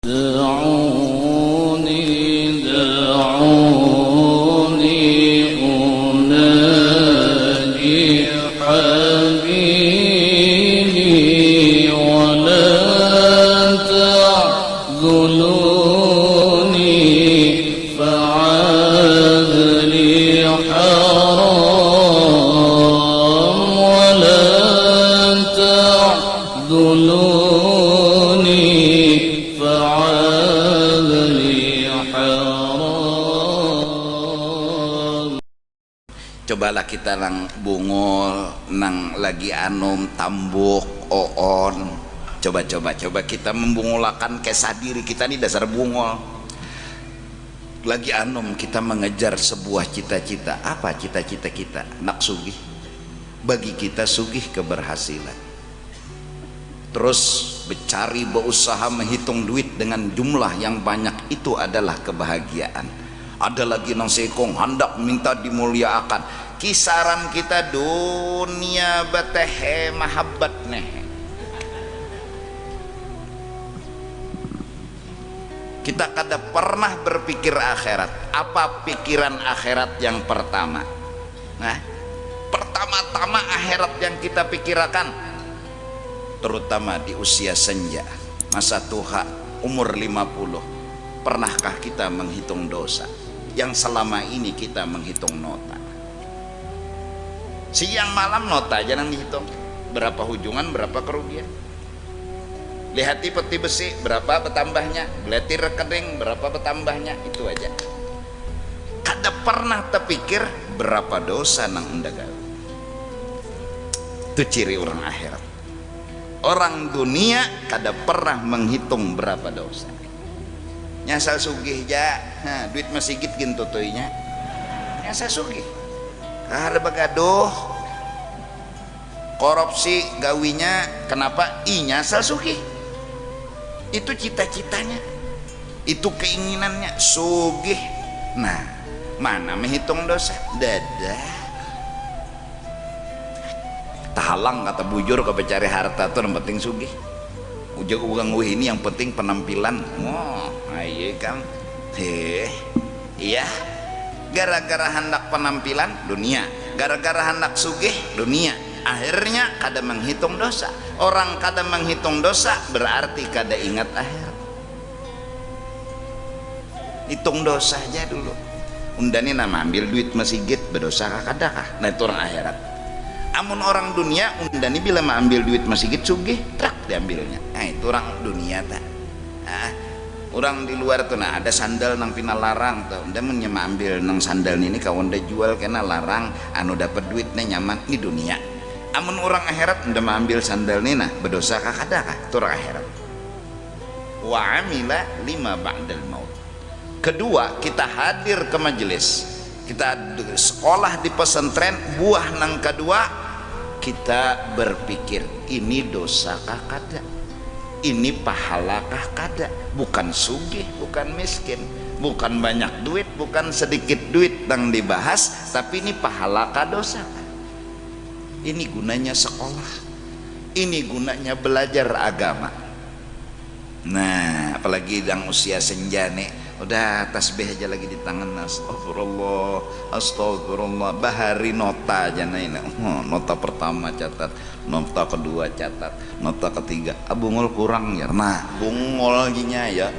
دعوني دعوني أناجي حبيبي ولا تعذلوني فعاد لي حرام ولا تعذلوني فعاد لي حرام. Cobalah kita nang bungul, nang lagi anum tambuk oon. Coba kita membungulakan kesah diri kita ini dasar bungul. Lagi anum kita mengejar sebuah cita-cita. Apa cita-cita kita? Nak sugih. Bagi kita sugih keberhasilan. Terus bercari, berusaha menghitung duit dengan jumlah yang banyak, itu adalah kebahagiaan. Ada lagi nang sekong hendak minta dimuliakan. Kisaran kita dunia batehe mahabbat neh. Kita kada pernah berpikir akhirat. Apa pikiran akhirat yang pertama? Nah, pertama-tama akhirat yang kita pikirkan, terutama di usia senja, masa tua, umur 50. Pernahkah kita menghitung dosa yang selama ini kita menghitung nota? Siang malam nota jangan dihitung. Berapa hujungan, berapa kerugian. Lihati peti besi, berapa bertambahnya. Beleti rekening, berapa bertambahnya. Itu aja. Kada pernah terpikir berapa dosa nang undagal. Itu ciri orang akhirat. Orang dunia kada pernah menghitung berapa dosa. Nyasal sugih ja, nah, duit masih git gintu toinya. Nyasal sugih. Kada bagaduh. Korupsi gawinya, kenapa? Nyasal sugih. Itu cita-citanya. Itu keinginannya, sugih. Nah, mana menghitung dosa? Dadah. Tahalang kata bujur ke pencari harta tuh yang penting sugih. Ujung ugang ini yang penting penampilan. Oh, aye kan. Iya. Gara-gara hendak penampilan dunia, gara-gara hendak sugih dunia. Akhirnya kada menghitung dosa. Orang kada menghitung dosa berarti kada ingat akhirat. Hitung dosa aja dulu. Undani nama ambil duit masjid berdosa kada kah? Nah itu orang akhirat. Amun orang dunia undani bila mau ambil duit masjid sugih trak diambilnya. Nah itu orang dunia tak. Orang di luar tuh nah ada sandal nang pina larang tuh. Unda mun ambil nang sandal ini kawan dah jual kena larang anu dapat duitnya nyaman di dunia. Amun orang akhirat unda ambil sandal ini nah berdosa kah kada kah? Itu orang akhirat. Wa amila lima ba'dal maut. Kedua, kita hadir ke majelis. Kita sekolah di pesantren, buah nang kedua kita berpikir ini dosakah kada, ini pahalakah kada. Bukan sugih, bukan miskin, bukan banyak duit, bukan sedikit duit yang dibahas, tapi ini pahalakah dosa. Ini gunanya sekolah, ini gunanya belajar agama. Nah apalagi yang usia senja nih, udah tasbih aja lagi di tangan. Astagfirullah, astagfirullah. Bahari nota aja nih. Nota pertama catat, nota kedua catat, nota ketiga. Bungul kurang ya. Nah bungul ginya ya.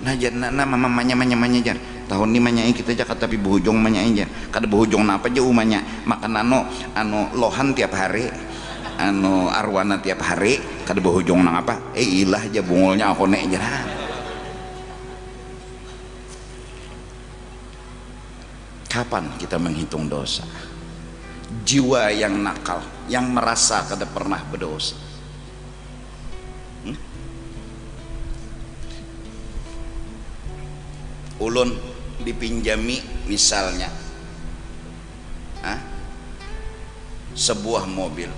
Nah jangan mamanya jar. Tahun ini manyai kita jakat tapi berhujung manyai jar. Kada berhujung apa aja umanya. Makan anu lohan tiap hari, anu arwana tiap hari. Kada berhujung nang apa? Ilah aja bungulnya aku nek jar. Kapan kita menghitung dosa? Jiwa yang nakal, yang merasa kada pernah berdosa. Ulun dipinjami misalnya sebuah mobil,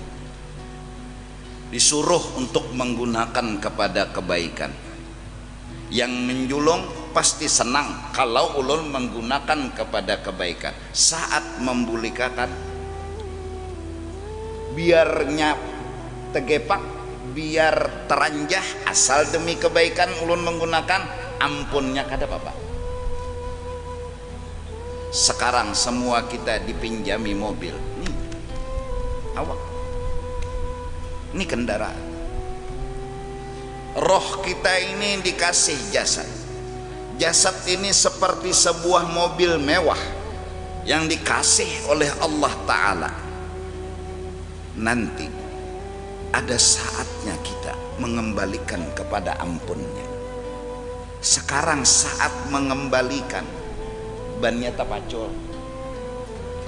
disuruh untuk menggunakan kepada kebaikan. Yang menjulung pasti senang kalau ulun menggunakan kepada kebaikan. Saat membulikakan biarnya tegepak biar teranjah asal demi kebaikan ulun menggunakan ampunnya kada apa. Sekarang semua kita dipinjami mobil nih, awak ini kendaraan. Roh kita ini dikasih jasad. Jasad ini seperti sebuah mobil mewah yang dikasih oleh Allah Ta'ala. Nanti ada saatnya kita mengembalikan kepada ampunnya. Sekarang saat mengembalikan, bannya tapacol,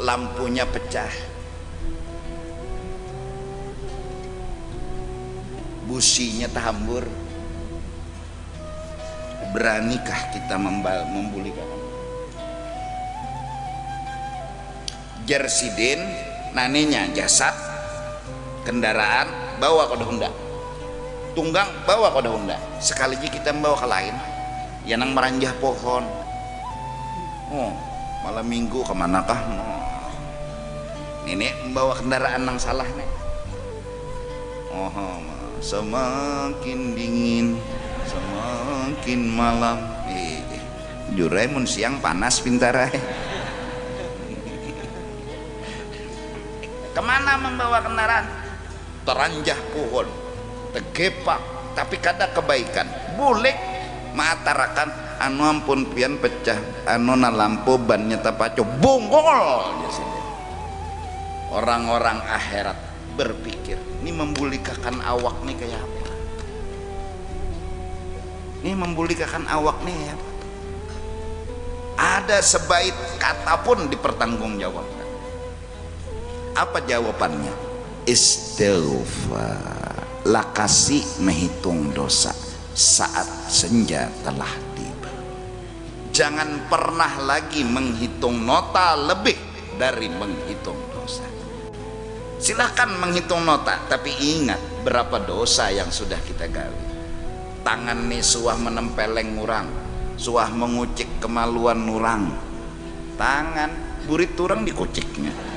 lampunya pecah, businya tahambur. Beranikah kita membulikan? Jersidin naninya jasad kendaraan bawa ke Honda, tunggang bawa ke Honda, sekali kita membawa ke lain ya nang meranjah pohon. Oh, malam minggu kemanakah? Nenek membawa kendaraan nang salah nih. Oh, semakin dingin semakin malam. Juraimun siang panas pintar. Kemana membawa kendaraan? Teranjah pohon, tegepak, tapi kada kebaikan. Bulik matarakan anu ampun pian pecah, anu na lampu bannya tapaco bongol. Orang-orang akhirat berpikir, ini membulikakan awak nih kayak apa? Ini membulikakan awak nih ya. Ada sebaik kata pun dipertanggungjawabkan. Apa jawabannya? Istighfar. Lakasi menghitung dosa saat senja telah tiba. Jangan pernah lagi menghitung nota lebih dari menghitung dosa. Silahkan menghitung nota, tapi ingat berapa dosa yang sudah kita gawe. Tangan nih suah menempeleng ngurang, suah mengucik kemaluan nurang. Tangan burit turang dikuciknya.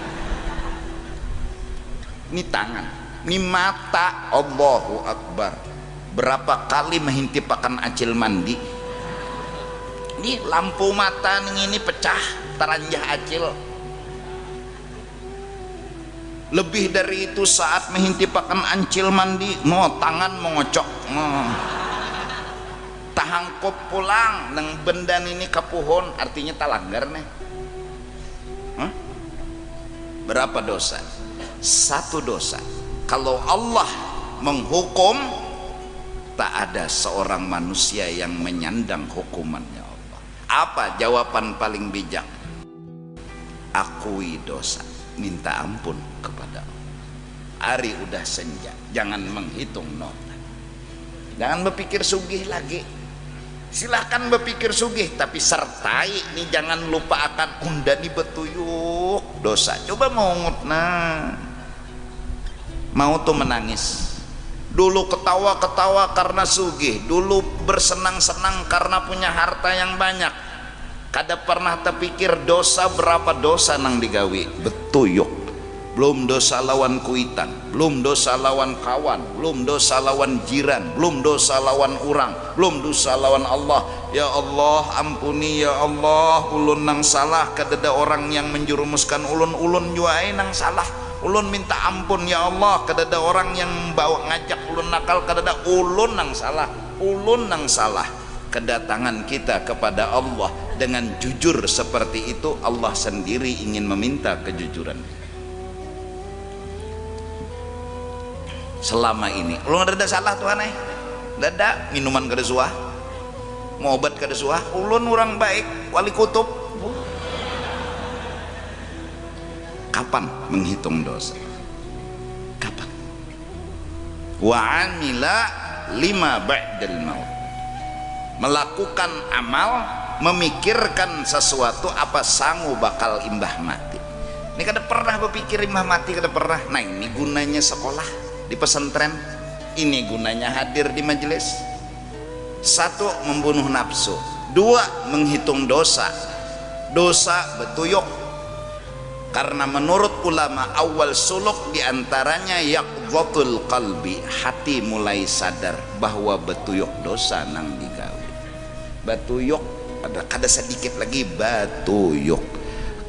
Ini tangan, ini mata, Allahu Akbar. Berapa kali menghintipakan acil mandi. Ini lampu mata ini pecah, teranjah acil. Lebih dari itu saat menghintipakan ancil mandi, mau tangan mengocok. Tahangkop pulang nang benda ini kapuhon, artinya talanggar nih. Berapa dosa? Satu dosa. Kalau Allah menghukum, tak ada seorang manusia yang menyandang hukumannya Allah. Apa jawaban paling bijak? Akui dosa, minta ampun kepada Allah. Hari udah senja, jangan menghitung nota, jangan berpikir sugih lagi. Silahkan berpikir sugih, tapi sertai nih, jangan lupa akan undani betuyuk dosa. Coba mau tuh menangis dulu, ketawa-ketawa karena sugih, dulu bersenang-senang karena punya harta yang banyak. Kada pernah terpikir dosa, berapa dosa nang digawi betuyuk. Belum dosa lawan kuitan, belum dosa lawan kawan, belum dosa lawan jiran, belum dosa lawan orang, belum dosa lawan Allah. Ya Allah ampuni ya Allah, ulun nang salah, kadada orang yang menjerumuskan ulun juai nang salah, ulun minta ampun ya Allah, kadada orang yang bawa ngajak ulun nakal, kadada ulun nang salah. Kedatangan kita kepada Allah dengan jujur seperti itu, Allah sendiri ingin meminta kejujuran. Selama ini ulun ada salah Tuhan dada minuman kada suah, ngobat kada suah, ulun orang baik, wali kutub. Kapan menghitung dosa? Kapan? Wa amila lima ba'dal maut. Melakukan amal, memikirkan sesuatu apa sangu bakal imbah mati. Ini kada pernah berpikir imbah mati, kada pernah. Nah ini gunanya sekolah di pesantren, ini gunanya hadir di majelis. Satu, membunuh nafsu. Dua, menghitung dosa betuyuk. Karena menurut ulama awal suluk diantaranya yaqdhatul qalbi, hati mulai sadar bahwa betuyuk dosa nang digawe. Batuyuk ada sedikit lagi batuyuk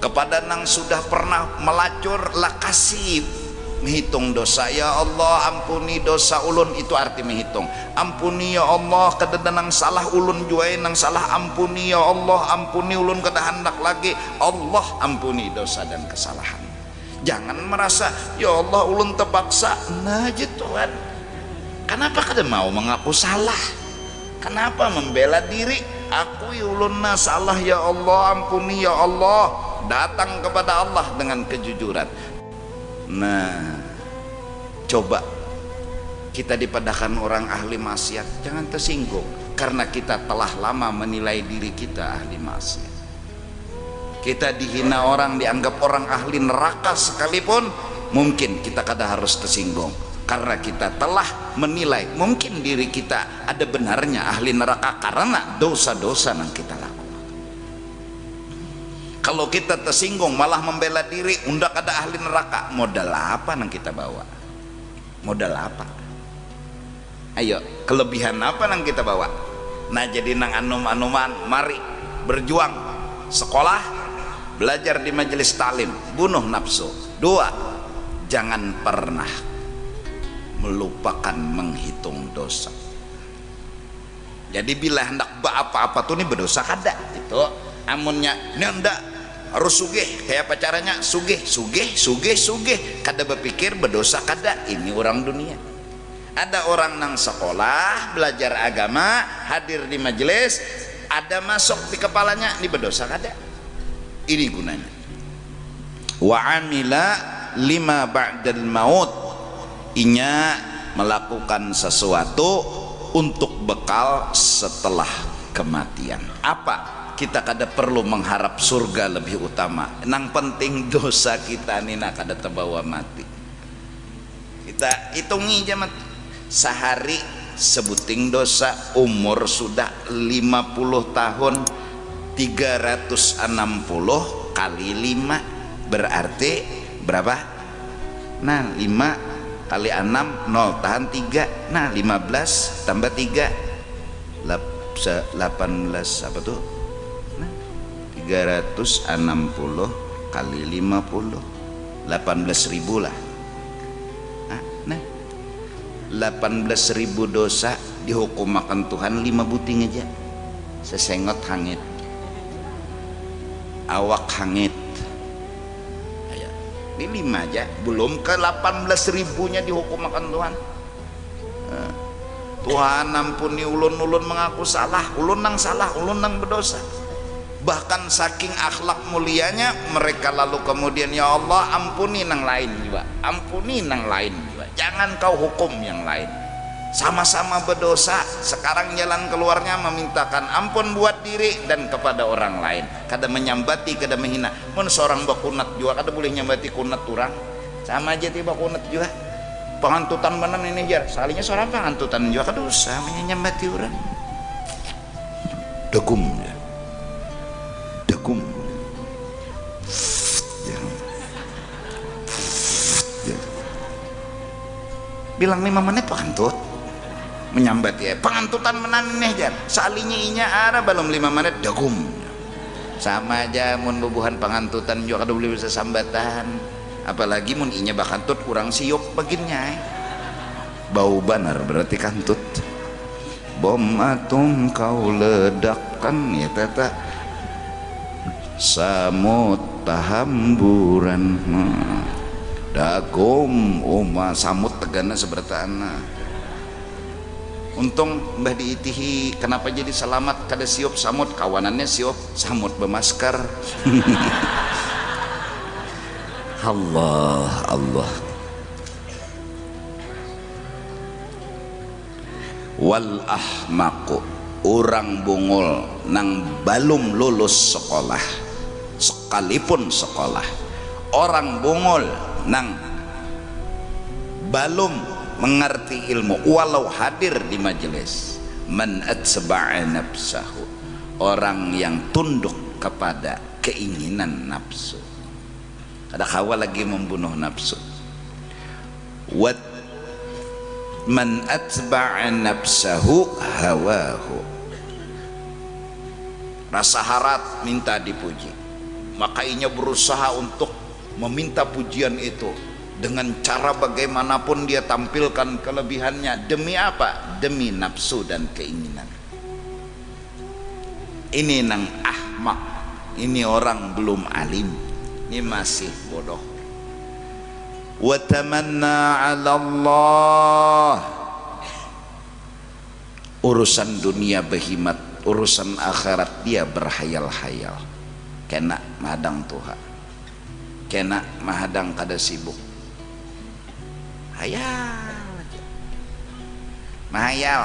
kepada nang sudah pernah melacur lah kasih menghitung dosa. Ya Allah ampuni dosa ulun, itu arti menghitung. Ampuni ya Allah kada nang salah ulun juai nang salah, ampuni ya Allah, ampuni ulun kada hendak lagi. Allah ampuni dosa dan kesalahan. Jangan merasa ya Allah ulun terpaksa. Nah Tuhan, kenapa kada mau mengaku salah? Kenapa membela diri? Aku ulun na salah ya Allah, ampuni ya Allah. Datang kepada Allah dengan kejujuran. Nah, coba kita dipadakan orang ahli maksiat, jangan tersinggung karena kita telah lama menilai diri kita ahli maksiat. Kita dihina orang, dianggap orang ahli neraka sekalipun, mungkin kita kada harus tersinggung karena kita telah menilai mungkin diri kita ada benarnya ahli neraka karena dosa-dosa yang kita lakukan. Kalau kita tersinggung malah membela diri, undak ada ahli neraka, modal apa yang kita bawa? Modal apa? Ayo, kelebihan apa yang kita bawa? Nah jadi nang anum-anuman, mari berjuang, sekolah, belajar di majelis taklim, bunuh nafsu. 2, jangan pernah melupakan menghitung dosa. Jadi bila hendak apa-apa tuh nih berdosa kada itu amunnya ini hendak harus sugih, kayak apa caranya? Sugih kada berpikir berdosa kada. Ini orang dunia. Ada orang nang sekolah belajar agama, hadir di majelis, ada masuk di kepalanya ini berdosa kada. Ini gunanya. Wa amila lima ba'dal maut, inya melakukan sesuatu untuk bekal setelah kematian. Apa? Kita kada perlu mengharap surga lebih utama, nang penting dosa kita ini nak kada terbawa mati. Kita hitungi aja mati. Sehari sebuting dosa, umur sudah 50 tahun, 360 kali 5 berarti berapa? Nah 5 kali 6 0 tahan 3, nah 15 tambah 3 18 apa tuh? 360 kali 50 18.000 lah. Nah 18.000 dosa dihukum makan Tuhan 5 buting aja, sesengot hangit, awak hangit. Ini 5 aja, belum ke 18.000-nya dihukum makan Tuhan. Tuhan ampuni ulun, ulun mengaku salah, ulun nang salah, ulun nang berdosa. Bahkan saking akhlak mulianya mereka lalu kemudian ya Allah ampuni nang lain juga, ampuni nang lain juga, jangan kau hukum yang lain. Sama-sama berdosa, sekarang jalan keluarnya memintakan ampun buat diri dan kepada orang lain. Kada menyambati, kada menghina. Mun seorang bakunat juga kada boleh nyambati kunat orang, sama aja tiba kunat juga. Pengantutan benar ini jar, salinya seorang pengantutan juga kada usah menyambati orang. Degum ya. Degum ya. Ya. Bilang 5 menit pengantut menyambat ya, pengantutan menan nih jar, salinya inya ada belum 5 menit degum. Sama aja mun bubuhan pengantutan juga kada boleh bisa sambatan, apalagi mun inya bakantut kurang siup baginnya bau banar berarti kantut. Bom atom kau ledakkan ya tata samut tahamburan dagom oma samut tegana sebertana. Untung mbah diitihi kenapa jadi selamat kada siup samut, kawanannya siup samut bermasker. Allah Allah. Wal ahmaqu, orang bungul nang belum lulus sekolah sekalipun sekolah, orang bungul nang belum mengerti ilmu walau hadir di majelis, man atsba'a nafsahu, orang yang tunduk kepada keinginan nafsu. Ada Hawa lagi membunuh nafsu. Wat man atba'a nafsahu hawahu. Rasa harat minta dipuji, maka ia berusaha untuk meminta pujian itu dengan cara bagaimanapun dia tampilkan kelebihannya. Demi apa? Demi nafsu dan keinginan. Ini nang ahmak, ini orang belum alim, ini masih bodoh. Wa tamanna 'ala Allah. Urusan dunia behimat, urusan akhirat dia berhayal-hayal. Kena mahadang Tuhan, kena mahadang kada sibuk, hayal aja, mahayal.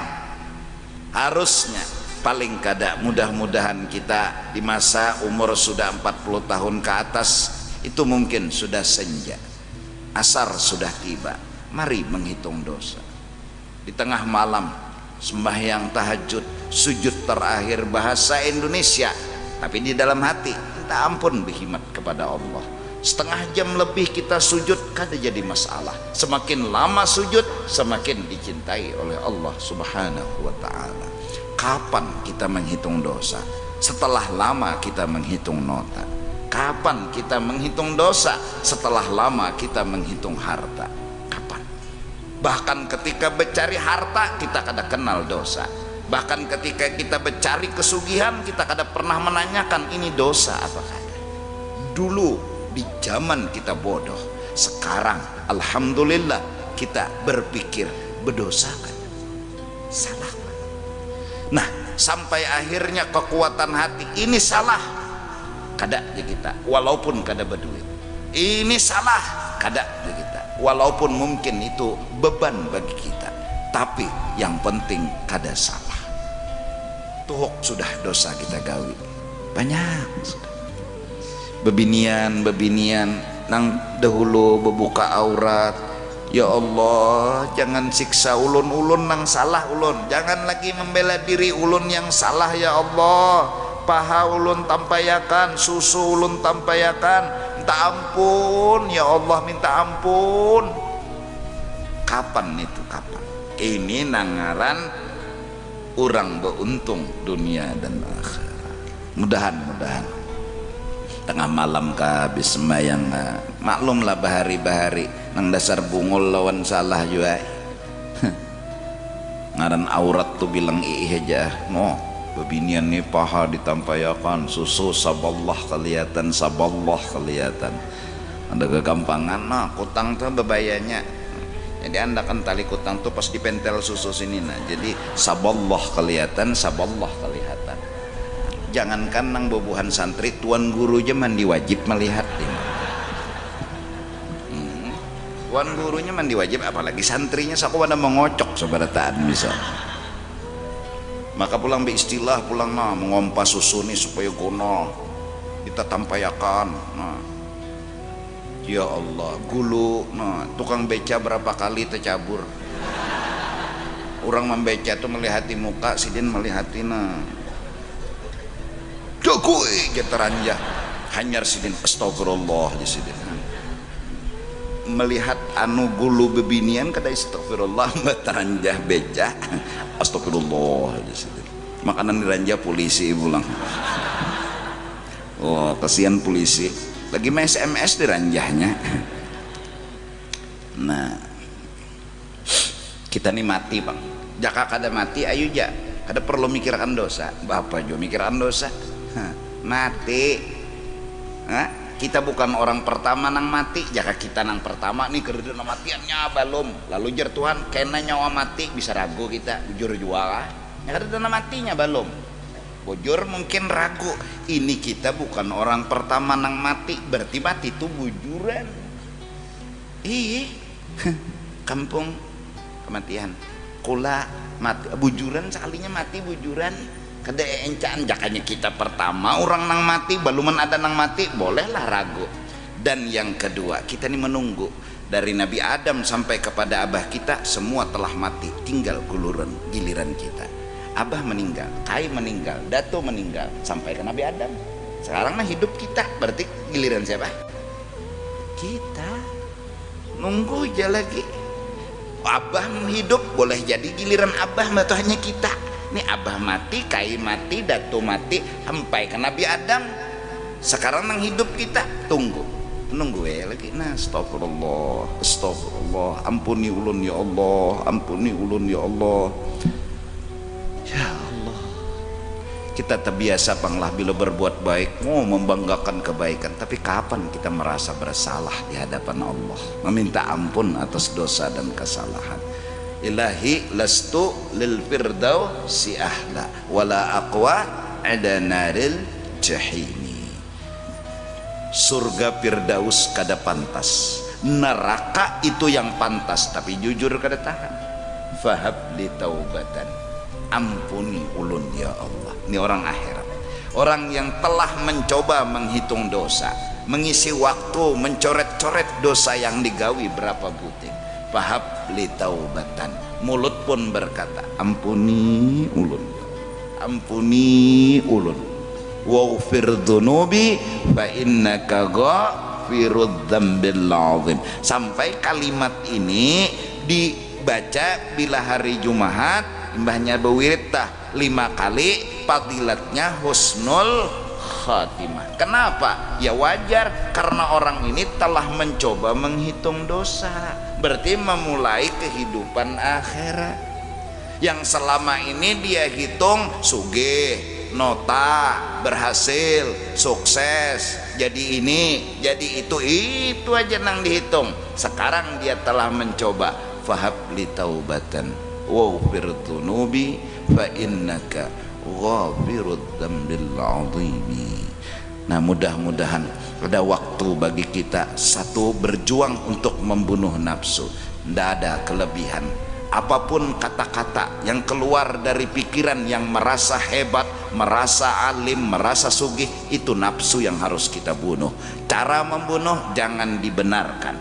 Harusnya paling kada, mudah-mudahan kita di masa umur sudah 40 tahun ke atas itu mungkin sudah senja, asar sudah tiba, mari menghitung dosa. Di tengah malam sembahyang tahajud, sujud terakhir bahasa Indonesia, tapi di dalam hati minta ampun berkhidmat kepada Allah. Setengah jam lebih kita sujud kada jadi masalah. Semakin lama sujud semakin dicintai oleh Allah Subhanahu wa ta'ala. Kapan kita menghitung dosa? Setelah lama kita menghitung nota. Kapan kita menghitung dosa? Setelah lama kita menghitung harta. Kapan? Bahkan ketika mencari harta kita kada kenal dosa. Bahkan ketika kita mencari kesugihan kita kada pernah menanyakan ini dosa apa kada. Dulu di zaman kita bodoh, sekarang alhamdulillah kita berpikir berdosa kan, salah kan. Nah sampai akhirnya kekuatan hati ini salah kada je kita walaupun kada berduit, ini salah kada je kita walaupun mungkin itu beban bagi kita, tapi yang penting kada salah. Tuhuk sudah dosa kita gawi banyak sudah. Bebinian nang dahulu bebuka aurat, ya Allah jangan siksa ulun nang salah ulun, jangan lagi membela diri ulun yang salah ya Allah. Paha ulun tampayakan, susu ulun tampayakan, minta ampun ya Allah, minta ampun. Kapan itu kapan? Ini nangaran orang beruntung dunia dan akhirat. Mudahan tengah malam ka habis sembahyang, maklumlah bahari nang dasar bungul lawan salah juga. Ngaran aurat tuh bilang ih aja, no bebinian nih paha ditampayakan, susu saballah kelihatan, ada kegampangan. Nah kutang tuh bebayanya, jadi anda kan tali kutang tuh pas dipentel susu sini, nah jadi saballah kelihatan. Jangankan nang bobohan santri, tuan guru aja mandi wajib melihat tuan gurunya mandi wajib, apalagi santrinya saku pada mengocok sebarataan bisa. Maka pulang beristilah pulang mengompas susu nih supaya gono kita tampayakan. Nah ya Allah gulu, tukang beca berapa kali tercabur. Orang membeca tuh melihati muka, sidin melihati jogoi jataranjah hanyar sidin astagfirullah di sidin melihat anu gulu bebinian kada astagfirullah bataranjah beca astagfirullah di sidin makanan diranjah polisi pulang. Oh kasihan polisi lagi main SMS diranjahnya. Nah kita nih mati bang, jaka kada mati ayo ja kada perlu mikirkan dosa. Bapak juga mikirkan dosa. Mati, kita bukan orang pertama nang mati, jaka kita nang pertama nih kerja nang matiannya belum, lalu jar Tuhan kena nyawa mati bisa ragu kita bujur jual ya kerja nang matinya belum, bujur mungkin ragu, ini kita bukan orang pertama nang mati, berarti mati itu bujuran. Kampung kematian kula mati bujuran, sekalinya mati bujuran kada encaan, jakanya kita pertama orang nang mati baluman ada nang mati bolehlah ragu. Dan yang kedua kita ini menunggu dari Nabi Adam sampai kepada abah kita semua telah mati, tinggal giliran kita. Abah meninggal, Kai meninggal, Dato meninggal, sampai ke Nabi Adam. Sekarang hidup kita, berarti giliran siapa? kita. Nunggu aja lagi. Abah hidup boleh jadi giliran abah mah hanya kita. Nih abah mati, kai mati, datu mati, sampai ke Nabi Adam. Sekarang nang hidup kita, tunggu ya lagi. Nah, astagfirullah, ampuni ulun ya Allah, ampuni ulun ya Allah. Ya Allah, kita terbiasa panglah bila berbuat baik, mau membanggakan kebaikan, tapi kapan kita merasa bersalah di hadapan Allah, meminta ampun atas dosa dan kesalahan. Ilahi lastu lil firdausi ahla wala aqwa ada naril jahimi. Surga Firdaus kada pantas, neraka itu yang pantas, tapi jujur kada tahan. Fahab li taubatan, ampuni ulun ya Allah. Ini orang akhirat, orang yang telah mencoba menghitung dosa, mengisi waktu mencoret-coret dosa yang digawi berapa butir. Fahab li taubatan, mulut pun berkata ampuni ulun, ampuni ulun. Waghfir dzunubi fa innaka ghafirudz dzambil azim. Sampai kalimat ini dibaca bila hari Jumat, mbahnya bewirid 5 kali, fadilatnya husnul khatimah. Kenapa? Ya wajar, karena orang ini telah mencoba menghitung dosa, berarti memulai kehidupan akhirat yang selama ini dia hitung sugih, nota, berhasil, sukses, jadi ini, jadi itu aja nang dihitung. Sekarang dia telah mencoba. Fahab li taubatan waghfir dzunubi fa innaka ghafirudz dzambil azimi. Nah, mudah-mudahan ada waktu bagi kita satu berjuang untuk membunuh nafsu. Tidak ada kelebihan. Apapun kata-kata yang keluar dari pikiran yang merasa hebat, merasa alim, merasa sugih, itu nafsu yang harus kita bunuh. Cara membunuh jangan dibenarkan,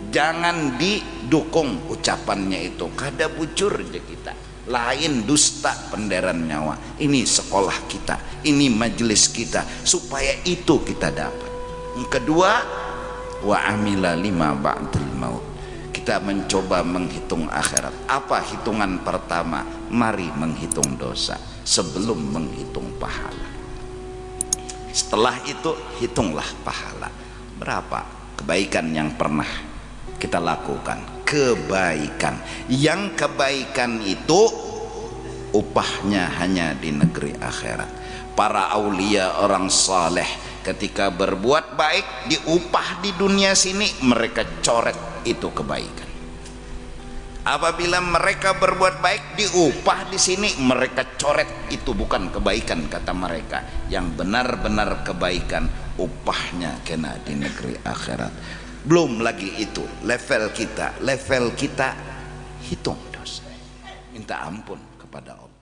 jangan didukung ucapannya itu. Kada bucur aja kita, lain dusta penderan nyawa. Ini sekolah kita, ini majelis kita, supaya itu kita dapat. Yang kedua, wa amila lima ba'dil maut. Kita mencoba menghitung akhirat. Apa hitungan pertama? Mari menghitung dosa sebelum menghitung pahala. Setelah itu hitunglah pahala. Berapa kebaikan yang pernah kita lakukan? Kebaikan. Yang kebaikan itu upahnya hanya di negeri akhirat. Para aulia, orang saleh, ketika berbuat baik diupah di dunia sini, mereka coret itu kebaikan. Apabila mereka berbuat baik diupah di sini, mereka coret itu bukan kebaikan, kata mereka. Yang benar-benar kebaikan upahnya kena di negeri akhirat. Belum lagi itu level kita hitung dosa, minta ampun kepada Allah.